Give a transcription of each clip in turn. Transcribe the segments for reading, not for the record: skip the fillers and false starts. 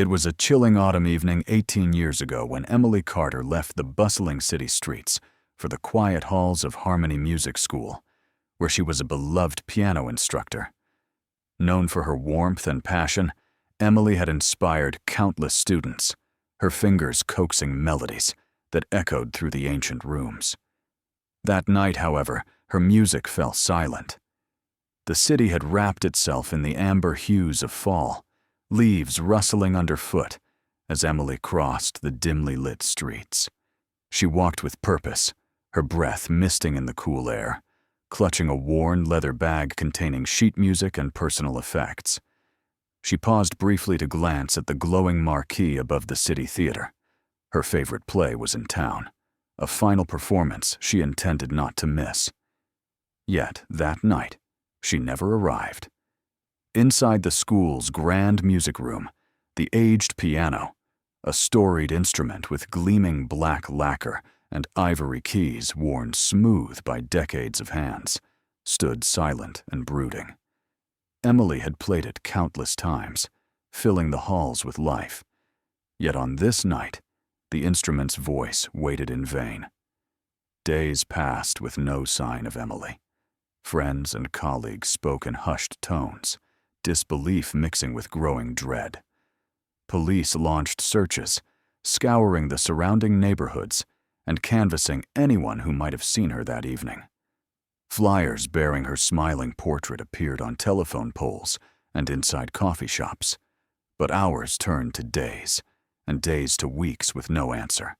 It was a chilling autumn evening 18 years ago when Emily Carter left the bustling city streets for the quiet halls of Harmony Music School, where she was a beloved piano instructor. Known for her warmth and passion, Emily had inspired countless students, her fingers coaxing melodies that echoed through the ancient rooms. That night, however, her music fell silent. The city had wrapped itself in the amber hues of fall, leaves rustling underfoot as Emily crossed the dimly lit streets. She walked with purpose, her breath misting in the cool air, clutching a worn leather bag containing sheet music and personal effects. She paused briefly to glance at the glowing marquee above the city theater. Her favorite play was in town, a final performance she intended not to miss. Yet, that night, she never arrived. Inside the school's grand music room, the aged piano, a storied instrument with gleaming black lacquer and ivory keys worn smooth by decades of hands, stood silent and brooding. Emily had played it countless times, filling the halls with life. Yet on this night, the instrument's voice waited in vain. Days passed with no sign of Emily. Friends and colleagues spoke in hushed tones, disbelief mixing with growing dread. Police launched searches, scouring the surrounding neighborhoods and canvassing anyone who might have seen her that evening. Flyers bearing her smiling portrait appeared on telephone poles and inside coffee shops, but hours turned to days, and days to weeks with no answer.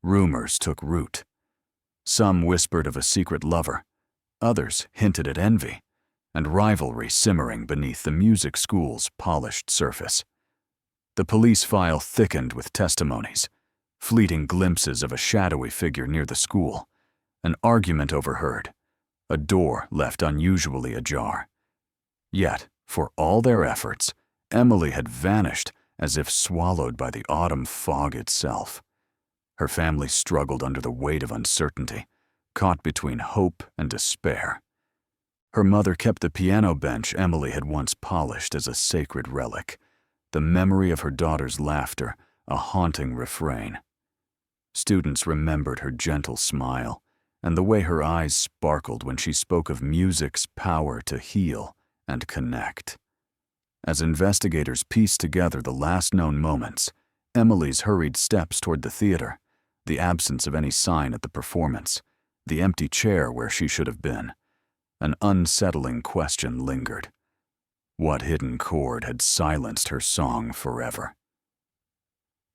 Rumors took root. Some whispered of a secret lover, others hinted at envy, and rivalry simmering beneath the music school's polished surface. The police file thickened with testimonies, fleeting glimpses of a shadowy figure near the school, an argument overheard, a door left unusually ajar. Yet, for all their efforts, Emily had vanished as if swallowed by the autumn fog itself. Her family struggled under the weight of uncertainty, caught between hope and despair. Her mother kept the piano bench Emily had once polished as a sacred relic, the memory of her daughter's laughter a haunting refrain. Students remembered her gentle smile and the way her eyes sparkled when she spoke of music's power to heal and connect. As investigators pieced together the last known moments, Emily's hurried steps toward the theater, the absence of any sign at the performance, the empty chair where she should have been, an unsettling question lingered. What hidden chord had silenced her song forever?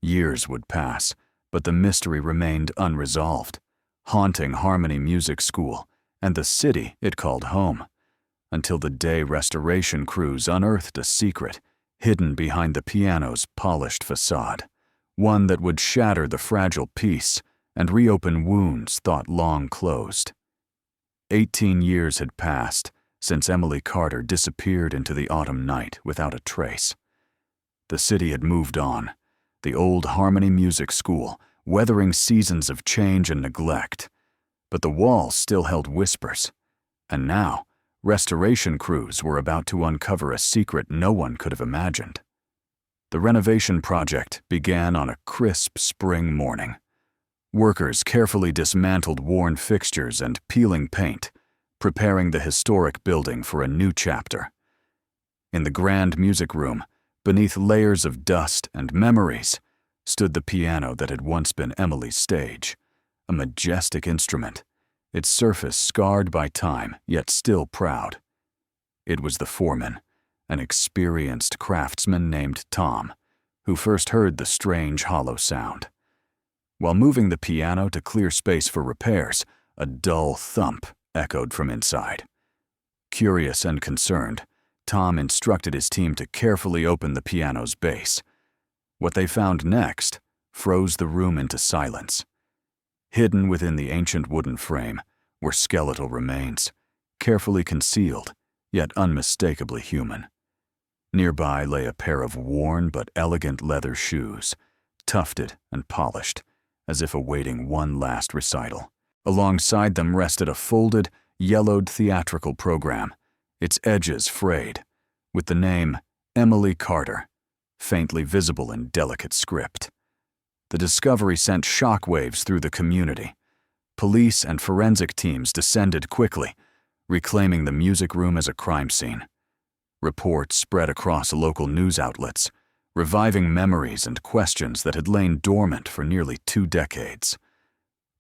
Years would pass, but the mystery remained unresolved, haunting Harmony Music School and the city it called home, until the day restoration crews unearthed a secret hidden behind the piano's polished facade, one that would shatter the fragile peace and reopen wounds thought long closed. 18 years had passed since Emily Carter disappeared into the autumn night without a trace. The city had moved on, the old Harmony Music School weathering seasons of change and neglect, but the walls still held whispers, and now restoration crews were about to uncover a secret no one could have imagined. The renovation project began on a crisp spring morning. Workers carefully dismantled worn fixtures and peeling paint, preparing the historic building for a new chapter. In the grand music room, beneath layers of dust and memories, stood the piano that had once been Emily's stage, a majestic instrument, its surface scarred by time, yet still proud. It was the foreman, an experienced craftsman named Tom, who first heard the strange hollow sound. While moving the piano to clear space for repairs, a dull thump echoed from inside. Curious and concerned, Tom instructed his team to carefully open the piano's base. What they found next froze the room into silence. Hidden within the ancient wooden frame were skeletal remains, carefully concealed, yet unmistakably human. Nearby lay a pair of worn but elegant leather shoes, tufted and polished, as if awaiting one last recital. Alongside them rested a folded, yellowed theatrical program, its edges frayed, with the name Emily Carter, faintly visible in delicate script. The discovery sent shockwaves through the community. Police and forensic teams descended quickly, reclaiming the music room as a crime scene. Reports spread across local news outlets, reviving memories and questions that had lain dormant for nearly 2 decades.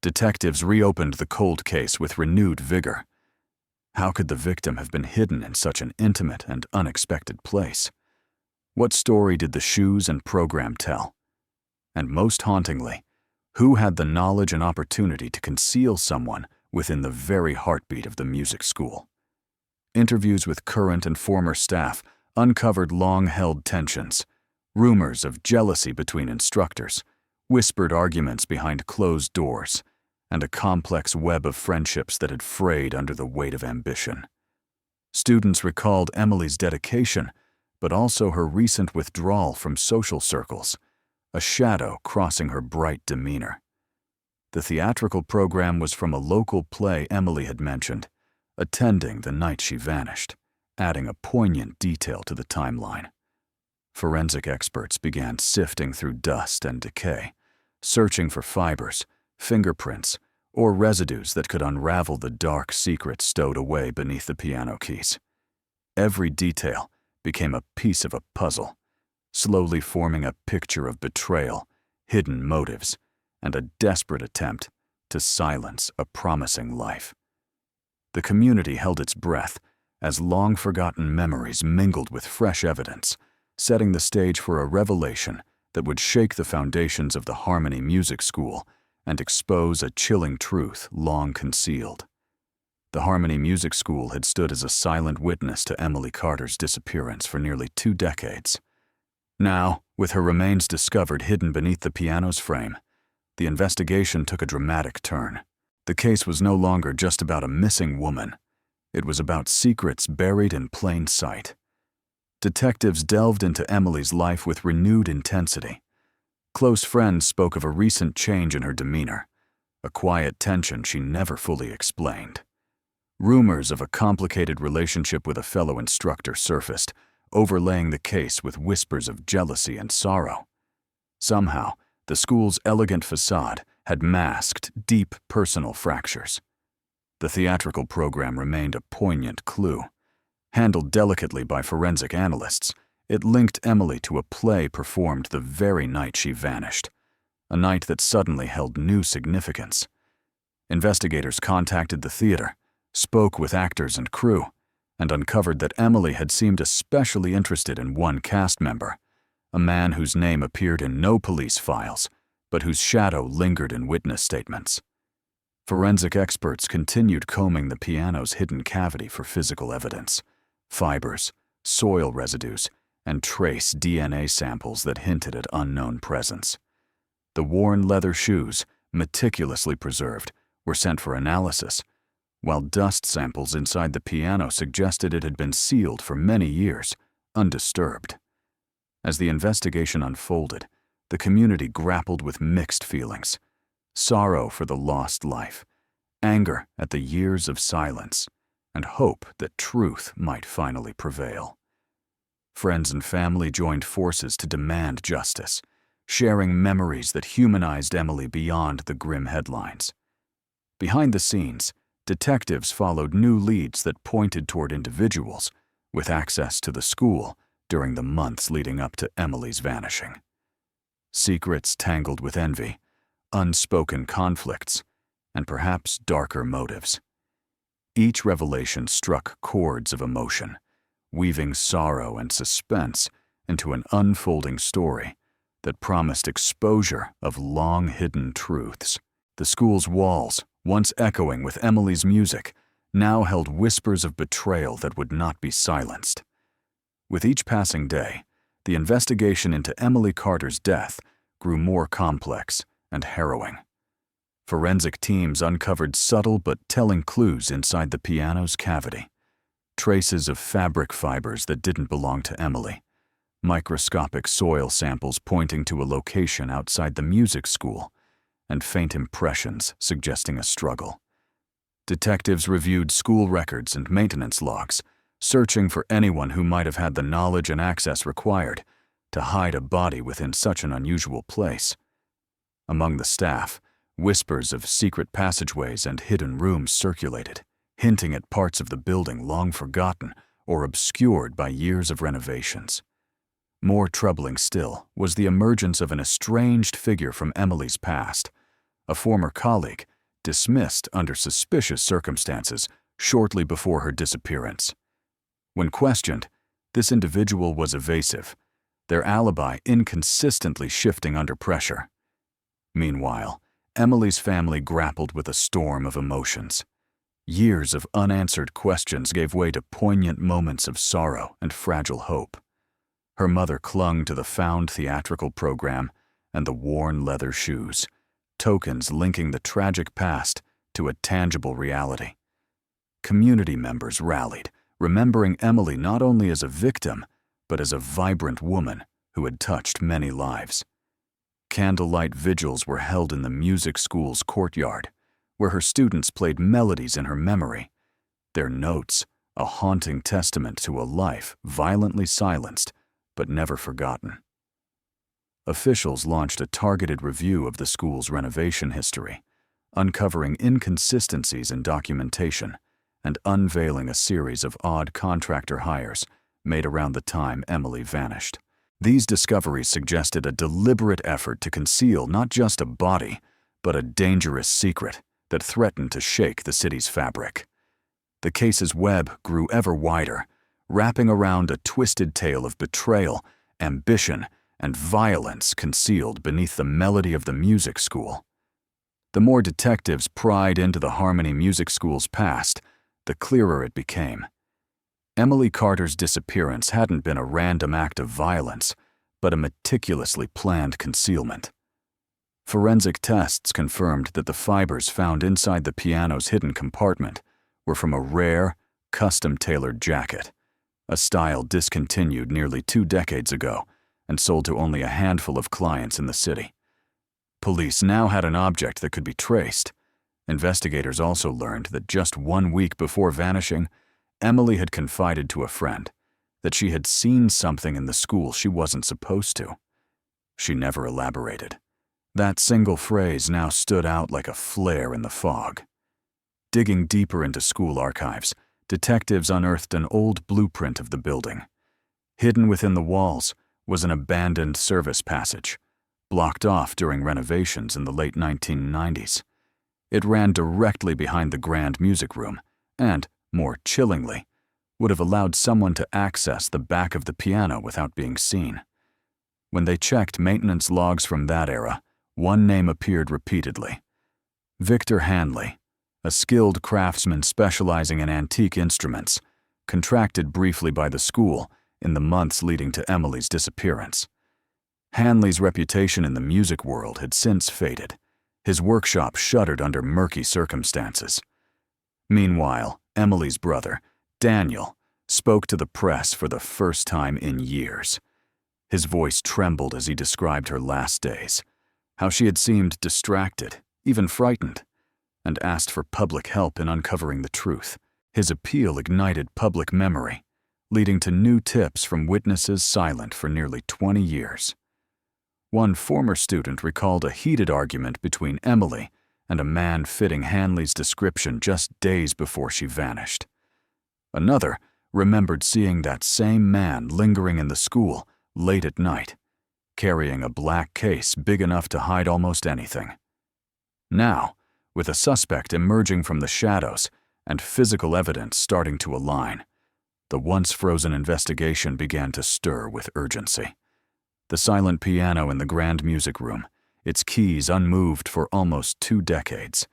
Detectives reopened the cold case with renewed vigor. How could the victim have been hidden in such an intimate and unexpected place? What story did the shoes and program tell? And most hauntingly, who had the knowledge and opportunity to conceal someone within the very heartbeat of the music school? Interviews with current and former staff uncovered long-held tensions, rumors of jealousy between instructors, whispered arguments behind closed doors, and a complex web of friendships that had frayed under the weight of ambition. Students recalled Emily's dedication, but also her recent withdrawal from social circles, a shadow crossing her bright demeanor. The theatrical program was from a local play Emily had mentioned, attending the night she vanished, adding a poignant detail to the timeline. Forensic experts began sifting through dust and decay, searching for fibers, fingerprints, or residues that could unravel the dark secrets stowed away beneath the piano keys. Every detail became a piece of a puzzle, slowly forming a picture of betrayal, hidden motives, and a desperate attempt to silence a promising life. The community held its breath as long-forgotten memories mingled with fresh evidence, setting the stage for a revelation that would shake the foundations of the Harmony Music School and expose a chilling truth long concealed. The Harmony Music School had stood as a silent witness to Emily Carter's disappearance for nearly 2 decades. Now, with her remains discovered hidden beneath the piano's frame, the investigation took a dramatic turn. The case was no longer just about a missing woman. It was about secrets buried in plain sight. Detectives delved into Emily's life with renewed intensity. Close friends spoke of a recent change in her demeanor, a quiet tension she never fully explained. Rumors of a complicated relationship with a fellow instructor surfaced, overlaying the case with whispers of jealousy and sorrow. Somehow, the school's elegant facade had masked deep personal fractures. The theatrical program remained a poignant clue. Handled delicately by forensic analysts, it linked Emily to a play performed the very night she vanished, a night that suddenly held new significance. Investigators contacted the theater, spoke with actors and crew, and uncovered that Emily had seemed especially interested in one cast member, a man whose name appeared in no police files, but whose shadow lingered in witness statements. Forensic experts continued combing the piano's hidden cavity for physical evidence, fibers, soil residues, and trace DNA samples that hinted at unknown presence. The worn leather shoes, meticulously preserved, were sent for analysis, while dust samples inside the piano suggested it had been sealed for many years, undisturbed. As the investigation unfolded, the community grappled with mixed feelings: sorrow for the lost life, anger at the years of silence, and hope that truth might finally prevail. Friends and family joined forces to demand justice, sharing memories that humanized Emily beyond the grim headlines. Behind the scenes, detectives followed new leads that pointed toward individuals with access to the school during the months leading up to Emily's vanishing. Secrets tangled with envy, unspoken conflicts, and perhaps darker motives. Each revelation struck chords of emotion, weaving sorrow and suspense into an unfolding story that promised exposure of long-hidden truths. The school's walls, once echoing with Emily's music, now held whispers of betrayal that would not be silenced. With each passing day, the investigation into Emily Carter's death grew more complex and harrowing. Forensic teams uncovered subtle but telling clues inside the piano's cavity. Traces of fabric fibers that didn't belong to Emily, microscopic soil samples pointing to a location outside the music school, and faint impressions suggesting a struggle. Detectives reviewed school records and maintenance logs, searching for anyone who might have had the knowledge and access required, to hide a body within such an unusual place. Among the staff, whispers of secret passageways and hidden rooms circulated, hinting at parts of the building long forgotten or obscured by years of renovations. More troubling still was the emergence of an estranged figure from Emily's past, a former colleague dismissed under suspicious circumstances shortly before her disappearance. When questioned, this individual was evasive, their alibi inconsistently shifting under pressure. Meanwhile, Emily's family grappled with a storm of emotions. Years of unanswered questions gave way to poignant moments of sorrow and fragile hope. Her mother clung to the found theatrical program and the worn leather shoes, tokens linking the tragic past to a tangible reality. Community members rallied, remembering Emily not only as a victim, but as a vibrant woman who had touched many lives. Candlelight vigils were held in the music school's courtyard, where her students played melodies in her memory, their notes a haunting testament to a life violently silenced but never forgotten. Officials launched a targeted review of the school's renovation history, uncovering inconsistencies in documentation and unveiling a series of odd contractor hires made around the time Emily vanished. These discoveries suggested a deliberate effort to conceal not just a body, but a dangerous secret that threatened to shake the city's fabric. The case's web grew ever wider, wrapping around a twisted tale of betrayal, ambition, and violence concealed beneath the melody of the music school. The more detectives pried into the Harmony Music School's past, the clearer it became. Emily Carter's disappearance hadn't been a random act of violence, but a meticulously planned concealment. Forensic tests confirmed that the fibers found inside the piano's hidden compartment were from a rare, custom-tailored jacket, a style discontinued nearly 2 decades ago and sold to only a handful of clients in the city. Police now had an object that could be traced. Investigators also learned that just 1 week before vanishing, Emily had confided to a friend that she had seen something in the school she wasn't supposed to. She never elaborated. That single phrase now stood out like a flare in the fog. Digging deeper into school archives, detectives unearthed an old blueprint of the building. Hidden within the walls was an abandoned service passage, blocked off during renovations in the late 1990s. It ran directly behind the grand music room and, more chillingly, would have allowed someone to access the back of the piano without being seen. When they checked maintenance logs from that era, one name appeared repeatedly: Victor Hanley, a skilled craftsman specializing in antique instruments, contracted briefly by the school in the months leading to Emily's disappearance. Hanley's reputation in the music world had since faded. His workshop shuttered under murky circumstances. Meanwhile, Emily's brother, Daniel, spoke to the press for the first time in years. His voice trembled as he described her last days, how she had seemed distracted, even frightened, and asked for public help in uncovering the truth. His appeal ignited public memory, leading to new tips from witnesses silent for nearly 20 years. One former student recalled a heated argument between Emily and a man fitting Hanley's description just days before she vanished. Another remembered seeing that same man lingering in the school late at night, carrying a black case big enough to hide almost anything. Now, with a suspect emerging from the shadows and physical evidence starting to align, the once-frozen investigation began to stir with urgency. The silent piano in the grand music room, its keys unmoved for almost 2 decades,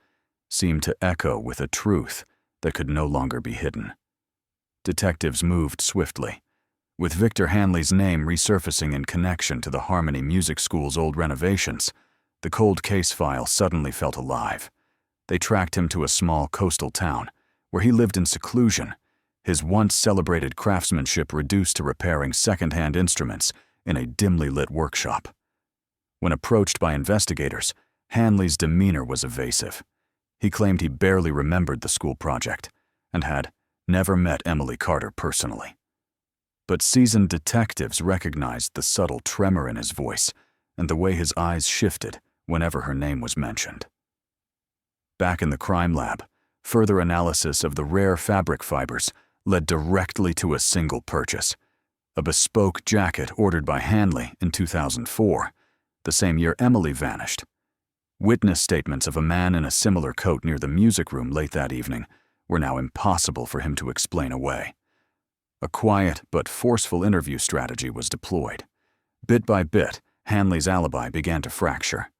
seemed to echo with a truth that could no longer be hidden. Detectives moved swiftly, with Victor Hanley's name resurfacing in connection to the Harmony Music School's old renovations. The cold case file suddenly felt alive. They tracked him to a small coastal town, where he lived in seclusion, his once-celebrated craftsmanship reduced to repairing second-hand instruments in a dimly lit workshop. When approached by investigators, Hanley's demeanor was evasive. He claimed he barely remembered the school project and had never met Emily Carter personally. But seasoned detectives recognized the subtle tremor in his voice and the way his eyes shifted whenever her name was mentioned. Back in the crime lab, further analysis of the rare fabric fibers led directly to a single purchase, a bespoke jacket ordered by Hanley in 2004, the same year Emily vanished. Witness statements of a man in a similar coat near the music room late that evening were now impossible for him to explain away. A quiet but forceful interview strategy was deployed. Bit by bit, Hanley's alibi began to fracture.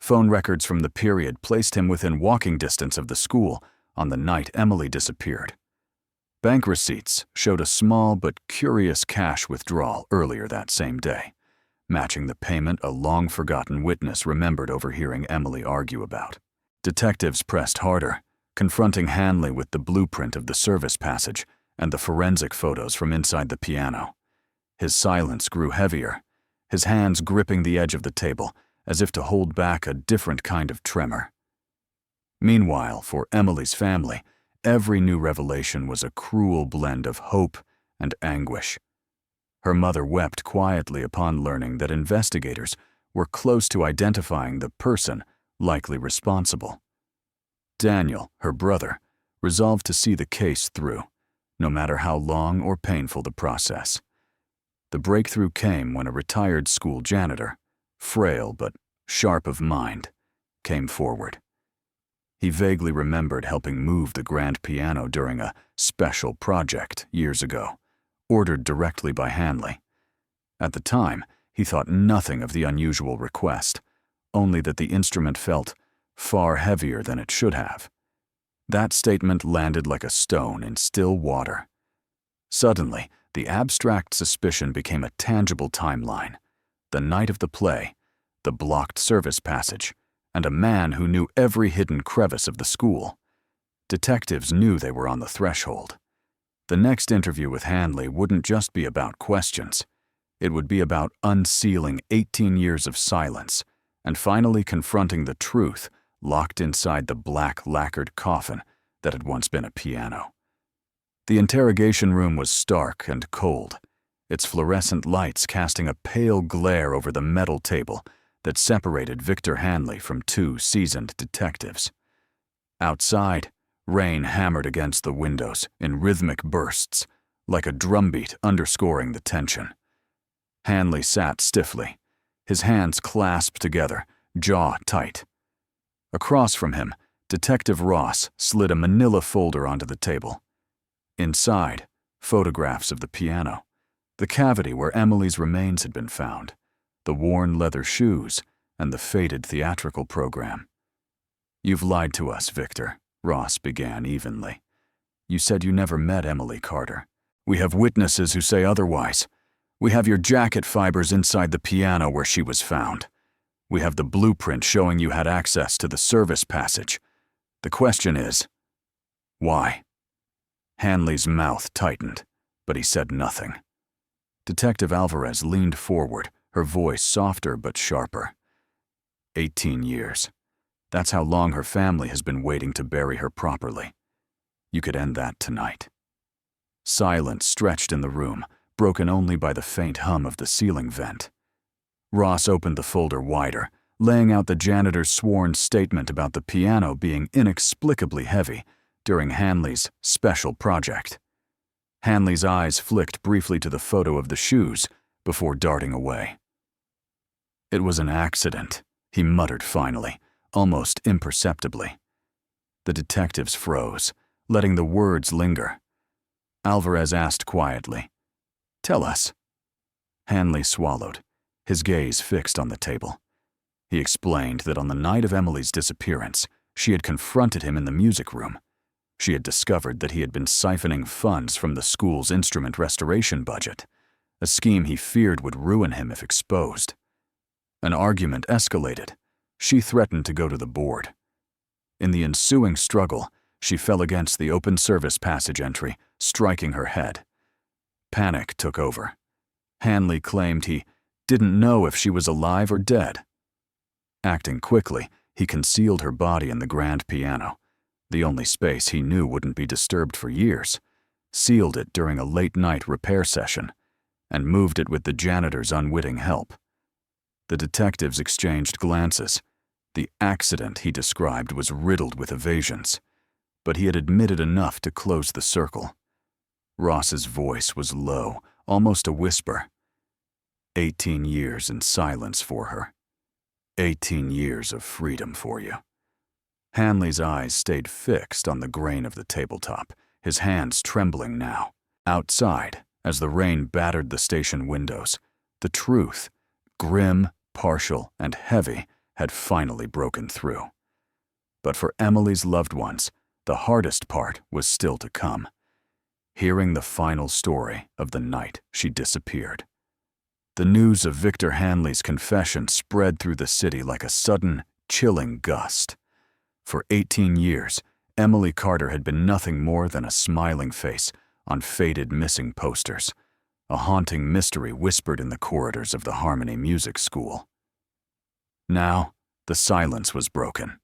Phone records from the period placed him within walking distance of the school on the night Emily disappeared. Bank receipts showed a small but curious cash withdrawal earlier that same day, matching the payment a long-forgotten witness remembered overhearing Emily argue about. Detectives pressed harder, confronting Hanley with the blueprint of the service passage and the forensic photos from inside the piano. His silence grew heavier, his hands gripping the edge of the table as if to hold back a different kind of tremor. Meanwhile, for Emily's family, every new revelation was a cruel blend of hope and anguish. Her mother wept quietly upon learning that investigators were close to identifying the person likely responsible. Daniel, her brother, resolved to see the case through, no matter how long or painful the process. The breakthrough came when a retired school janitor, frail but sharp of mind, came forward. He vaguely remembered helping move the grand piano during a special project years ago, ordered directly by Hanley. At the time, he thought nothing of the unusual request, only that the instrument felt far heavier than it should have. That statement landed like a stone in still water. Suddenly, the abstract suspicion became a tangible timeline. The night of the play, the blocked service passage, and a man who knew every hidden crevice of the school. Detectives knew they were on the threshold. The next interview with Hanley wouldn't just be about questions. It would be about unsealing 18 years of silence and finally confronting the truth locked inside the black lacquered coffin that had once been a piano. The interrogation room was stark and cold, its fluorescent lights casting a pale glare over the metal table that separated Victor Hanley from two seasoned detectives. Outside, rain hammered against the windows in rhythmic bursts, like a drumbeat underscoring the tension. Hanley sat stiffly, his hands clasped together, jaw tight. Across from him, Detective Ross slid a manila folder onto the table. Inside, photographs of the piano, the cavity where Emily's remains had been found, the worn leather shoes, and the faded theatrical program. "You've lied to us, Victor," Ross began evenly. "You said you never met Emily Carter. We have witnesses who say otherwise. We have your jacket fibers inside the piano where she was found. We have the blueprint showing you had access to the service passage. The question is, why?" Hanley's mouth tightened, but he said nothing. Detective Alvarez leaned forward, her voice softer but sharper. 18 years. That's how long her family has been waiting to bury her properly. You could end that tonight. Silence stretched in the room, broken only by the faint hum of the ceiling vent. Ross opened the folder wider, laying out the janitor's sworn statement about the piano being inexplicably heavy during Hanley's special project. Hanley's eyes flicked briefly to the photo of the shoes before darting away. "It was an accident," he muttered finally, almost imperceptibly. The detectives froze, letting the words linger. Alvarez asked quietly, "Tell us." Hanley swallowed, his gaze fixed on the table. He explained that on the night of Emily's disappearance, she had confronted him in the music room. She had discovered that he had been siphoning funds from the school's instrument restoration budget, a scheme he feared would ruin him if exposed. An argument escalated. She threatened to go to the board. In the ensuing struggle, she fell against the open service passage entry, striking her head. Panic took over. Hanley claimed he didn't know if she was alive or dead. Acting quickly, he concealed her body in the grand piano, the only space he knew wouldn't be disturbed for years, sealed it during a late-night repair session, and moved it with the janitor's unwitting help. The detectives exchanged glances. The accident he described was riddled with evasions, but he had admitted enough to close the circle. Ross's voice was low, almost a whisper. 18 years in silence for her. 18 years of freedom for you. Hanley's eyes stayed fixed on the grain of the tabletop, his hands trembling now. Outside, as the rain battered the station windows, the truth, grim, partial, and heavy, had finally broken through. But for Emily's loved ones, the hardest part was still to come. Hearing the final story of the night she disappeared. The news of Victor Hanley's confession spread through the city like a sudden, chilling gust. For 18 years, Emily Carter had been nothing more than a smiling face on faded missing posters, a haunting mystery whispered in the corridors of the Harmony Music School. Now, the silence was broken.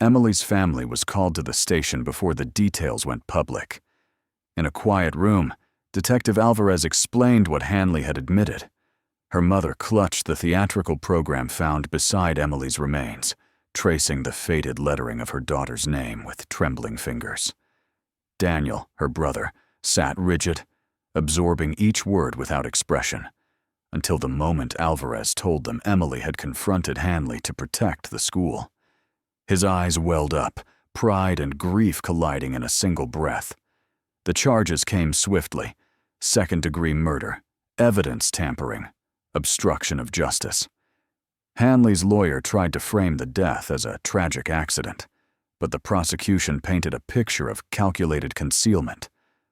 Emily's family was called to the station before the details went public. In a quiet room, Detective Alvarez explained what Hanley had admitted. Her mother clutched the theatrical program found beside Emily's remains, tracing the faded lettering of her daughter's name with trembling fingers. Daniel, her brother, sat rigid, absorbing each word without expression, until the moment Alvarez told them Emily had confronted Hanley to protect the school. His eyes welled up, pride and grief colliding in a single breath. The charges came swiftly: second-degree murder, evidence tampering, obstruction of justice. Hanley's lawyer tried to frame the death as a tragic accident, but the prosecution painted a picture of calculated concealment,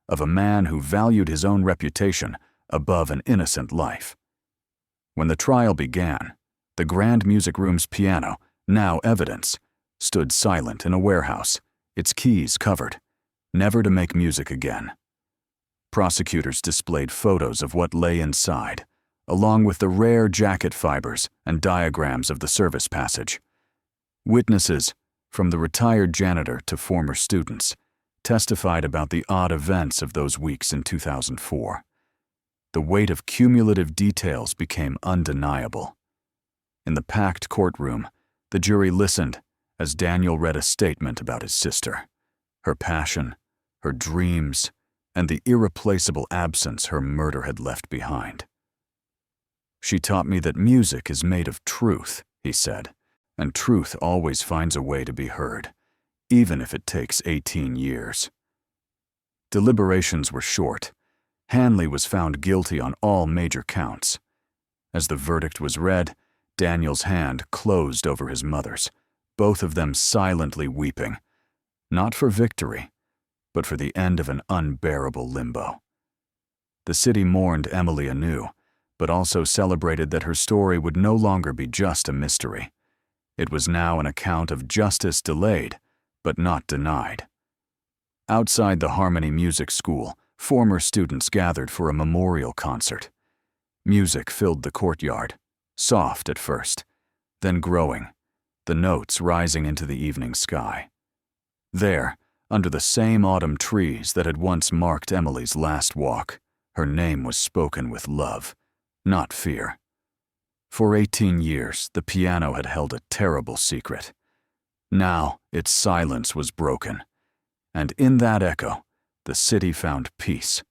of a man who valued his own reputation above an innocent life. When the trial began, the Grand Music Room's piano, now evidence, stood silent in a warehouse, its keys covered, never to make music again. Prosecutors displayed photos of what lay inside, along with the rare jacket fibers and diagrams of the service passage. Witnesses, from the retired janitor to former students, testified about the odd events of those weeks in 2004. The weight of cumulative details became undeniable. In the packed courtroom, the jury listened as Daniel read a statement about his sister, her passion, her dreams, and the irreplaceable absence her murder had left behind. "She taught me that music is made of truth," he said, "and truth always finds a way to be heard, even if it takes 18 years. Deliberations were short. Hanley was found guilty on all major counts. As the verdict was read, Daniel's hand closed over his mother's, both of them silently weeping, not for victory, but for the end of an unbearable limbo. The city mourned Emily anew, but also celebrated that her story would no longer be just a mystery. It was now an account of justice delayed, but not denied. Outside the Harmony Music School, former students gathered for a memorial concert. Music filled the courtyard, soft at first, then growing, the notes rising into the evening sky. There, under the same autumn trees that had once marked Emily's last walk, her name was spoken with love, not fear. For 18 years, the piano had held a terrible secret. Now, its silence was broken, and in that echo, the city found peace